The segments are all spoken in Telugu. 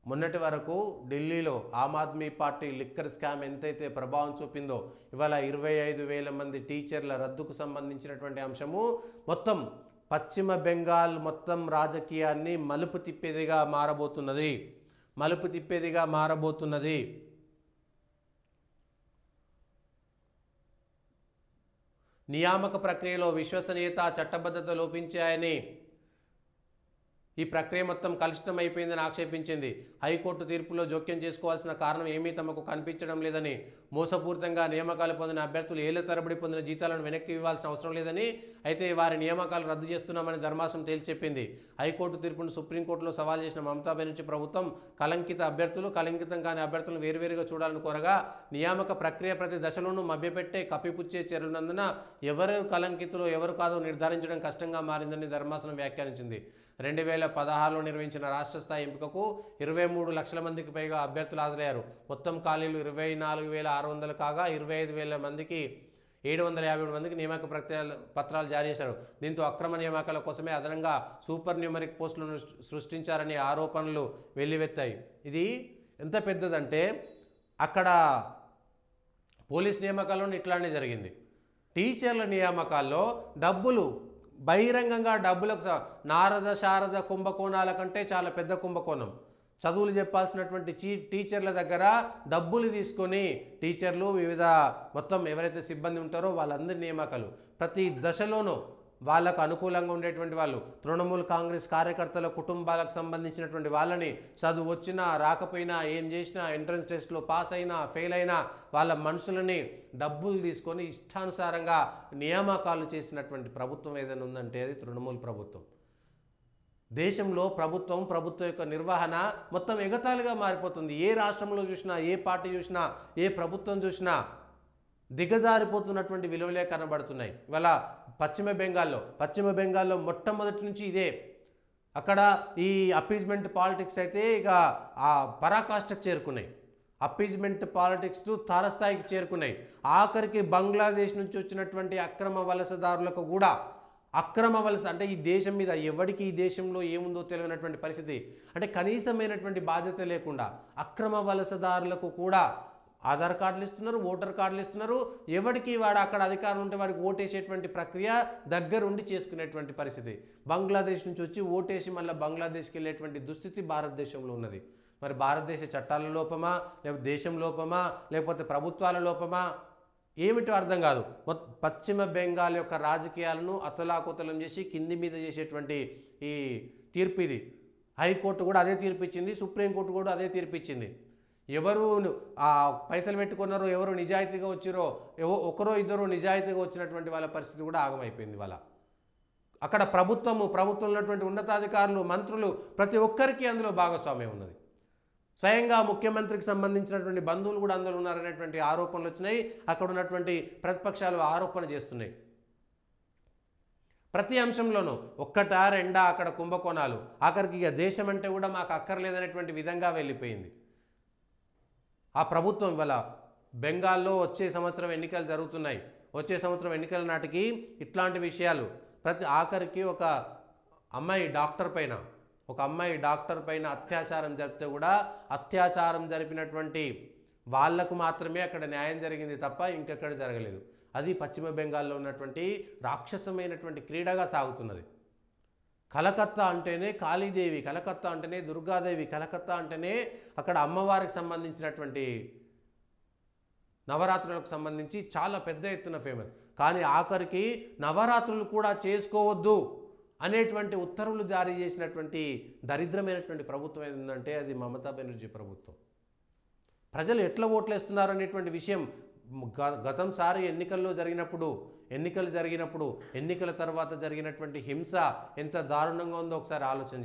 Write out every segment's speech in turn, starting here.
మొన్నటి వరకు ఢిల్లీలో Aam Aadmi party liquor scam ఎంతైతే ప్రభావం చూపిందో ఇవాళ 25,000 మంది టీచర్ల రద్దుకు సంబంధించినటువంటి అంశము మొత్తం పశ్చిమ బెంగాల్ మొత్తం రాజకీయాన్ని మలుపు తిప్పేదిగా మారబోతున్నది. నియామక ప్రక్రియలో విశ్వసనీయత చట్టబద్ధత లోపించాయని ఈ ప్రక్రియ మొత్తం కలుషితం అయిపోయిందని ఆక్షేపించింది. హైకోర్టు తీర్పులో జోక్యం చేసుకోవాల్సిన కారణం ఏమీ తమకు కనిపించడం లేదని, మోసపూరితంగా నియామకాలు పొందిన అభ్యర్థులు ఏళ్ల తరబడి పొందిన జీతాలను వెనక్కి ఇవ్వాల్సిన అవసరం లేదని, అయితే వారి నియామకాలు రద్దు చేస్తున్నామని ధర్మాసనం తేల్చెప్పింది. హైకోర్టు తీర్పును సుప్రీంకోర్టులో సవాల్ చేసిన మమతా బెనర్జీ ప్రభుత్వం కళంకిత అభ్యర్థులు, కళంకితం కాని అభ్యర్థులను వేరువేరుగా చూడాలని కోరగా, నియామక ప్రక్రియ ప్రతి దశలోనూ మభ్యపెట్టే కప్పిపుచ్చే చర్యలున్నందున ఎవరు కళంకితులు ఎవరు కాదో నిర్ధారించడం కష్టంగా మారిందని ధర్మాసనం వ్యాఖ్యానించింది. 2016లో నిర్వహించిన రాష్ట్ర స్థాయి ఎంపికకు 23 లక్షల మందికి పైగా అభ్యర్థులు హాజరయ్యారు. మొత్తం ఖాళీలు 24,600 కాగా 25,000 మందికి 753 మందికి నియామక పత్రాలు జారీ చేశారు. దీంతో అక్రమ నియామకాల కోసమే అదనంగా సూపర్ న్యూమరిక్ పోస్టులను సృష్టించారనే ఆరోపణలు వెల్లువెత్తాయి. ఇది ఎంత పెద్దదంటే అక్కడ పోలీస్ నియామకాల్లోనే ఇట్లానే జరిగింది. టీచర్ల నియామకాల్లో డబ్బులు బహిరంగంగా డబ్బులకు నారద శారద కుంభకోణాల కంటే చాలా పెద్ద కుంభకోణం. చదువులు చెప్పాల్సినటువంటి టీచర్ల దగ్గర డబ్బులు తీసుకొని టీచర్లు వివిధ మొత్తం ఎవరైతే సిబ్బంది ఉంటారో వాళ్ళందరి నియామకాలు ప్రతి దశలోనూ వాళ్ళకు అనుకూలంగా ఉండేటువంటి వాళ్ళు, తృణమూల్ కాంగ్రెస్ కార్యకర్తల కుటుంబాలకు సంబంధించినటువంటి వాళ్ళని చదువు వచ్చినా రాకపోయినా ఏం చేసినా ఎంట్రన్స్ టెస్ట్లో పాస్ అయినా ఫెయిల్ అయినా వాళ్ళ మనుషులని డబ్బులు తీసుకొని ఇష్టానుసారంగా నియామకాలు చేసినటువంటి ప్రభుత్వం ఏదైనా ఉందంటే అది తృణమూల్ ప్రభుత్వం. దేశంలో ప్రభుత్వం యొక్క నిర్వహణ మొత్తం ఎగతాళిగా మారిపోతుంది. ఏ రాష్ట్రంలో చూసినా, ఏ పార్టీ చూసినా, ఏ ప్రభుత్వం చూసినా దిగజారిపోతున్నటువంటి విలువలే కనబడుతున్నాయి. ఇవాళ పశ్చిమ బెంగాల్లో మొట్టమొదటి నుంచి ఇదే. అక్కడ ఈ అప్పీజ్మెంట్ పాలిటిక్స్ అయితే ఇక ఆ పరాకాష్ఠకు చేరుకున్నాయి. అప్పీజ్మెంట్ పాలిటిక్స్ తారస్థాయికి చేరుకున్నాయి. ఆఖరికి బంగ్లాదేశ్ నుంచి వచ్చినటువంటి అక్రమ వలసదారులకు కూడా అక్రమ వలస అంటే ఈ దేశం మీద ఎవరికి ఈ దేశంలో ఏముందో తెలియనటువంటి పరిస్థితి, అంటే కనీసమైనటువంటి బాధ్యత లేకుండా అక్రమ వలసదారులకు కూడా ఆధార్ కార్డులు ఇస్తున్నారు, ఓటర్ కార్డులు ఇస్తున్నారు. ఎవరికి వాడు అక్కడ అధికారం ఉంటే వాడికి ఓటేసేటువంటి ప్రక్రియ దగ్గరుండి చేసుకునేటువంటి పరిస్థితి. బంగ్లాదేశ్ నుంచి వచ్చి ఓటేసి మళ్ళీ బంగ్లాదేశ్కి వెళ్ళేటువంటి దుస్థితి భారతదేశంలో ఉన్నది. మరి భారతదేశ చట్టాల లోపమా, లేకపోతే దేశం లోపమా, లేకపోతే ప్రభుత్వాల లోపమా, ఏమిటో అర్థం కాదు. పశ్చిమ బెంగాల్ యొక్క రాజకీయాలను అతలాకుతలం చేసి కింది మీద చేసేటువంటి ఈ తీర్పు ఇది. హైకోర్టు కూడా అదే తీర్పు ఇచ్చింది, సుప్రీంకోర్టు కూడా అదే తీర్పు ఇచ్చింది. ఎవరు పైసలు పెట్టుకున్నారో, ఎవరు నిజాయితీగా వచ్చిరో, ఒకరో ఇద్దరు నిజాయితీగా వచ్చినటువంటి వాళ్ళ పరిస్థితి కూడా ఆగమైపోయింది. వాళ్ళ అక్కడ ప్రభుత్వంలో ఉన్నటువంటి ఉన్నతాధికారులు, మంత్రులు ప్రతి ఒక్కరికి అందులో భాగస్వామ్యం ఉన్నది. స్వయంగా ముఖ్యమంత్రికి సంబంధించినటువంటి బంధువులు కూడా అందులో ఉన్నారనేటువంటి ఆరోపణలు వచ్చినాయి. అక్కడ ఉన్నటువంటి ప్రతిపక్షాలు ఆరోపణ చేస్తున్నాయి. ప్రతి అంశంలోనూ ఒక్కటా రెండా అక్కడ కుంభకోణాలు. ఆఖరికి ఇక దేశం అంటే కూడా మాకు అక్కర్లేదనేటువంటి విధంగా వెళ్ళిపోయింది ఆ ప్రభుత్వం. ఇవాళ బెంగాల్లో వచ్చే సంవత్సరం ఎన్నికలు జరుగుతున్నాయి. వచ్చే సంవత్సరం ఎన్నికల నాటికి ఇట్లాంటి విషయాలు ఆఖరికి ఒక అమ్మాయి డాక్టర్ పైన అత్యాచారం జరిపితే కూడా అత్యాచారం జరిపినటువంటి వాళ్లకు మాత్రమే అక్కడ న్యాయం జరిగింది తప్ప ఇంకెక్కడ జరగలేదు. అది పశ్చిమ బెంగాల్లో ఉన్నటువంటి రాక్షసమైనటువంటి క్రీడగా సాగుతున్నది. కలకత్తా అంటేనే కాళీదేవి, కలకత్తా అంటేనే దుర్గాదేవి, కలకత్తా అంటేనే అక్కడ అమ్మవారికి సంబంధించినటువంటి నవరాత్రులకు సంబంధించి చాలా పెద్ద ఎత్తున ఫేమస్. కానీ ఆఖరికి నవరాత్రులు కూడా చేసుకోవద్దు అనేటువంటి ఉత్తర్వులు జారీ చేసినటువంటి దరిద్రమైనటువంటి ప్రభుత్వం ఏంటంటే అది మమతా బెనర్జీ ప్రభుత్వం. ప్రజలు ఎట్లా ఓట్లేస్తున్నారు అనేటువంటి విషయం గతంసారి ఎన్నికలు జరిగినప్పుడు ఎన్నికల తర్వాత జరిగినటువంటి హింస ఎంత దారుణంగా ఉందో ఒకసారి ఆలోచన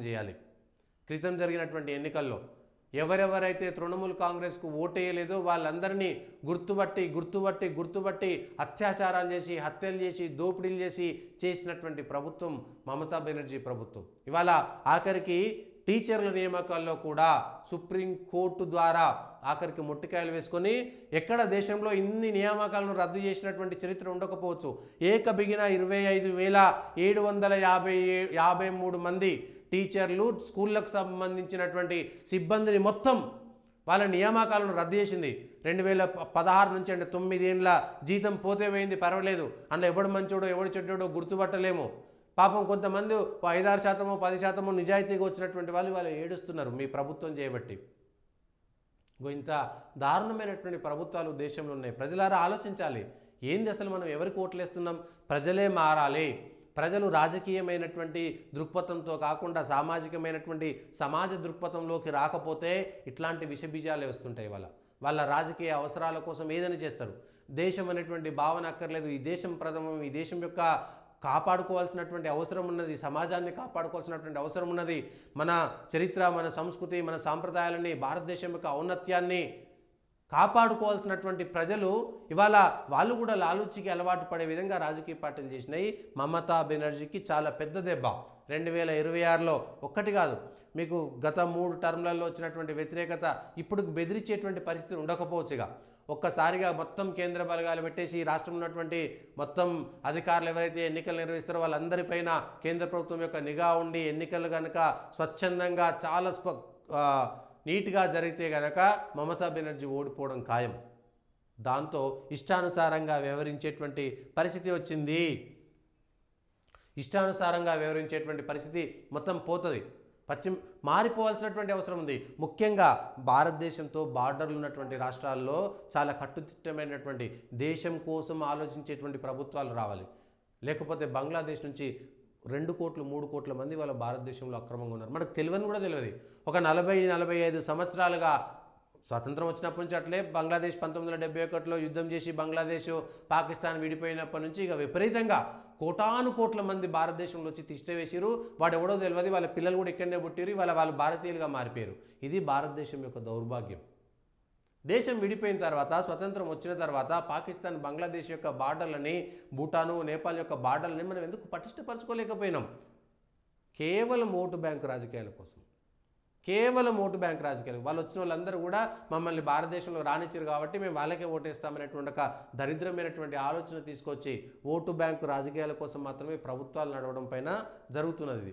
చేయాలి. క్రితం జరిగినటువంటి ఎన్నికల్లో ఎవరెవరైతే తృణమూల్ కాంగ్రెస్కు ఓటేయలేదో వాళ్ళందరినీ గుర్తుపట్టి అత్యాచారాలు చేసి, హత్యలు చేసి, దోపిడీలు చేసినటువంటి ప్రభుత్వం మమతా బెనర్జీ ప్రభుత్వం. ఇవాళ ఆఖరికి టీచర్ల నియామకాల్లో కూడా సుప్రీంకోర్టు ద్వారా ఆఖరికి ముట్టికాయలు వేసుకొని ఎక్కడ దేశంలో ఇన్ని నియామకాలను రద్దు చేసినటువంటి చరిత్ర ఉండకపోవచ్చు. ఏకబిగిన 25,753 మంది టీచర్లు, స్కూళ్ళకు సంబంధించినటువంటి సిబ్బందిని మొత్తం వాళ్ళ నియామకాలను రద్దు చేసింది. 2016 నుంచి, అంటే 9 ఏళ్ళ జీతం పోతే పోయింది, పర్వాలేదు, అందులో ఎవడు మంచోడో ఎవడు చెడ్డోడో గుర్తుపట్టలేము. పాపం కొంతమంది 5-6%, 10% నిజాయితీగా వచ్చినటువంటి వాళ్ళు ఏడుస్తున్నారు మీ ప్రభుత్వం చేయబట్టి. ఇంత దారుణమైనటువంటి ప్రభుత్వాలు దేశంలో ఉన్నాయి. ప్రజలారా ఆలోచించాలి, ఏంది అసలు మనం ఎవరికి ఓట్లేస్తున్నాం? ప్రజలే మారాలి. ప్రజలు రాజకీయమైనటువంటి దృక్పథంతో కాకుండా సామాజికమైనటువంటి సమాజ దృక్పథంలోకి రాకపోతే ఇట్లాంటి విషబీజాలే వస్తుంటాయి. వాళ్ళ రాజకీయ అవసరాల కోసం ఏదైనా చేస్తారు. దేశం అనేటువంటి భావన అక్కర్లేదు. ఈ దేశం ప్రథమం, ఈ దేశం యొక్క కాపాడుకోవాల్సినటువంటి అవసరం ఉన్నది, సమాజాన్ని కాపాడుకోవాల్సినటువంటి అవసరం ఉన్నది. మన చరిత్ర, మన సంస్కృతి, మన సాంప్రదాయాలని, భారతదేశం యొక్క ఔన్నత్యాన్ని కాపాడుకోవాల్సినటువంటి ప్రజలు ఇవాళ వాళ్ళు కూడా లాలూచికి అలవాటు పడే విధంగా రాజకీయ పార్టీలు చేసినాయి. మమతా బెనర్జీకి చాలా పెద్ద దెబ్బ. 2026లో ఒక్కటి కాదు, మీకు గత 3 టర్మ్లలో వచ్చినటువంటి వ్యతిరేకత ఇప్పుడు బెదిరించేటువంటి పరిస్థితి ఉండకపోవచ్చుగా. ఒక్కసారిగా మొత్తం కేంద్ర బలగాలు పెట్టేసి రాష్ట్రంలో ఉన్నటువంటి మొత్తం అధికారులు ఎవరైతే ఎన్నికలు నిర్వహిస్తారో వాళ్ళందరిపైన కేంద్ర ప్రభుత్వం యొక్క నిఘా ఉండి ఎన్నికలు కనుక స్వచ్ఛందంగా చాలా నీట్గా జరిగితే కనుక మమతా బెనర్జీ ఓడిపోవడం ఖాయం. దాంతో ఇష్టానుసారంగా వ్యవహరించేటువంటి పరిస్థితి వచ్చింది. ఇష్టానుసారంగా వ్యవహరించేటువంటి పరిస్థితి మొత్తం పోతుంది. మారిపోవాల్సినటువంటి అవసరం ఉంది. ముఖ్యంగా భారతదేశంతో బార్డర్లు ఉన్నటువంటి రాష్ట్రాల్లో చాలా కట్టుదిట్టమైనటువంటి దేశం కోసం ఆలోచించేటువంటి ప్రభుత్వాలు రావాలి. లేకపోతే బంగ్లాదేశ్ నుంచి 2 కోట్లు 3 కోట్ల మంది వాళ్ళ భారతదేశంలో అక్రమంగా ఉన్నారు. మనకు తెలియని కూడా తెలియదు. ఒక 40-45 సంవత్సరాలుగా స్వతంత్రం వచ్చినప్పటి నుంచి అట్లే బంగ్లాదేశ్ 1971లో యుద్ధం చేసి బంగ్లాదేశ్ పాకిస్తాన్ విడిపోయినప్పటి నుంచి ఇక విపరీతంగా కోటాను కోట్ల మంది భారతదేశంలో వచ్చి తిష్ట వేసిరు. వాడు ఎవడో తెలియదు, వాళ్ళ పిల్లలు కూడా ఇక్కడనే పుట్టిరు, వాళ్ళు భారతీయులుగా మారిపోయారు. ఇది భారతదేశం యొక్క దౌర్భాగ్యం. దేశం విడిపోయిన తర్వాత, స్వతంత్రం వచ్చిన తర్వాత పాకిస్తాన్, బంగ్లాదేశ్ యొక్క బార్డర్లని, భూటాను, నేపాల్ యొక్క బార్డర్లని మనం ఎందుకు పటిష్టపరచుకోలేకపోయినాం? కేవలం ఓటు బ్యాంకు రాజకీయాల కోసం, కేవలం ఓటు బ్యాంక్ రాజకీయాలు. వాళ్ళు వచ్చిన వాళ్ళందరూ కూడా మమ్మల్ని భారతదేశంలో రానిచ్చారు కాబట్టి మేము వాళ్ళకే ఓటేస్తామనేటువంటి ఒక దరిద్రమైనటువంటి ఆలోచన తీసుకొచ్చి ఓటు బ్యాంకు రాజకీయాల కోసం మాత్రమే ప్రభుత్వాలు నడవడం పైన జరుగుతున్నది.